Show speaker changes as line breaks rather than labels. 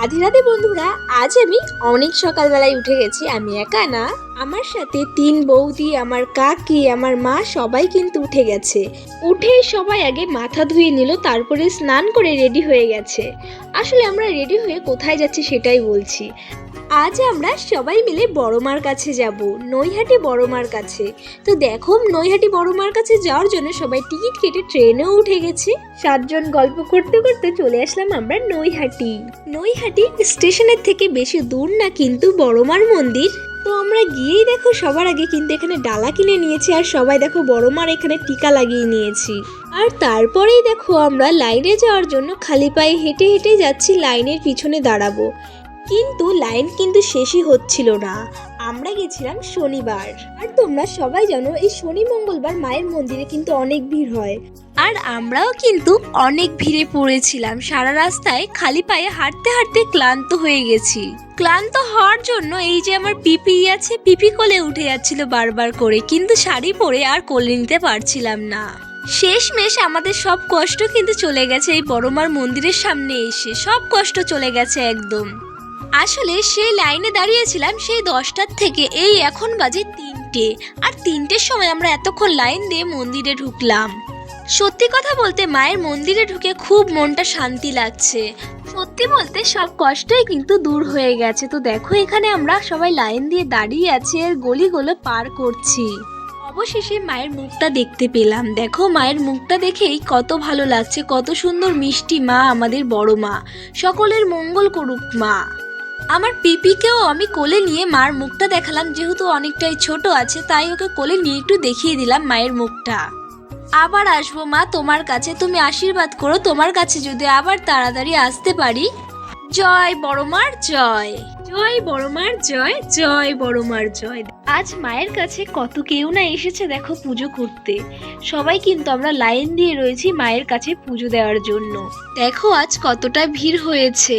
রাধে রাধে বন্ধুরা, আজ আমি অনেক সকালবেলায় উঠে গেছি। আমি একা না, আমার সাথে 3 বৌদি, আমার কাকি, আমার মা সবাই কিন্তু উঠে গেছে। উঠেই সবাই আগে মাথা ধুয়ে নিল, তারপরে স্নান করে রেডি হয়ে গেছে। আসলে আমরা রেডি হয়ে কোথায় যাচ্ছি সেটাই বলছি। আজ আমরা সবাই মিলে বড়মার কাছে যাব, নৈহাটি বড়মার কাছে। তো দেখো, নৈহাটি বড়মার কাছে যাওয়ার জন্য সবাই টিকিট কেটে ট্রেনেও উঠে গেছে। 7 জন গল্প করতে করতে চলে আসলাম আমরা নৈহাটি। নৈহাটি স্টেশনের থেকে বেশি দূর না কিন্তু বড়মার মন্দির। তো আমরা গিয়েই দেখো সবার আগে কিন্তু এখানে ডালা কিনে নিয়েছি, আর সবাই দেখো বড়মার এখানে টিকা লাগিয়ে নিয়েছি। আর তারপরেই দেখো আমরা লাইনে যাওয়ার জন্য খালি পায়ে হেঁটে হেঁটে যাচ্ছি, লাইনের পিছনে দাঁড়াবো। কিন্তু লাইন কিন্তু শেষই হচ্ছিল না। আমরা গেছিলাম শনিবার, আর তোমরা সবাই জানো এই শনি মঙ্গলবার মায়ের মন্দিরে কিন্তু অনেক ভিড় হয়। আর আমরাও কিন্তু অনেক ভিড়ে পড়েছিলাম। সারা রাস্তায় খালি পায়ে হাঁটতে হাঁটতে ক্লান্ত হয়ে গেছি। ক্লান্ত হওয়ার জন্য এই যে আমার পিপি আছে, পিপি কোলে উঠে যাচ্ছিল বারবার করে, কিন্তু শাড়ি পরে আর কোলে নিতে পারছিলাম না। শেষমেশ আমাদের সব কষ্ট কিন্তু চলে গেছে এই বড়মার মন্দিরের সামনে এসে, সব কষ্ট চলে গেছে একদম। আসলে সেই লাইনে দাঁড়িয়েছিলাম সেই 10টার থেকে, এই এখন বাজে 3টে, আর 3টের সময় আমরা এতক্ষণ লাইন দিয়ে মন্দিরে ঢুকলাম। সত্যি কথা বলতে মায়ের মন্দিরে ঢুকে খুব মনটা শান্তি লাগছে। সত্যি বলতে সব কষ্টই কিন্তু দূর হয়ে গেছে। তো দেখো এখানে আমরা সবাই লাইন দিয়ে দাঁড়িয়ে আছি আর গলিগুলো পার করছি। অবশেষে মায়ের মুখটা দেখতে পেলাম। দেখো মায়ের মুখটা দেখেই কত ভালো লাগছে, কত সুন্দর মিষ্টি মা আমাদের বড় মা। সকলের মঙ্গল করুক মা। আমার পিপিকেও আমি কোলে নিয়ে মার মুখটা দেখালাম, যেহেতু অনেকটাই ছোট আছে তাই ওকে কোলে নিয়ে একটু দেখিয়ে দিলাম মায়ের মুখটা। আবার আসবো মা তোমার কাছে, তুমি আশীর্বাদ করো তোমার কাছে যদি আবার তাড়াতাড়ি আসতে পারি। জয় বড়মার জয়, জয় বড়মার জয়, জয় বড়মার জয়। আজ মায়ের কাছে কত কেউ না এসেছে দেখো পুজো করতে। সবাই কিন্তু আমরা লাইন দিয়ে রয়েছি মায়ের কাছে পুজো দেওয়ার জন্য। দেখো আজ কতটা ভিড় হয়েছে।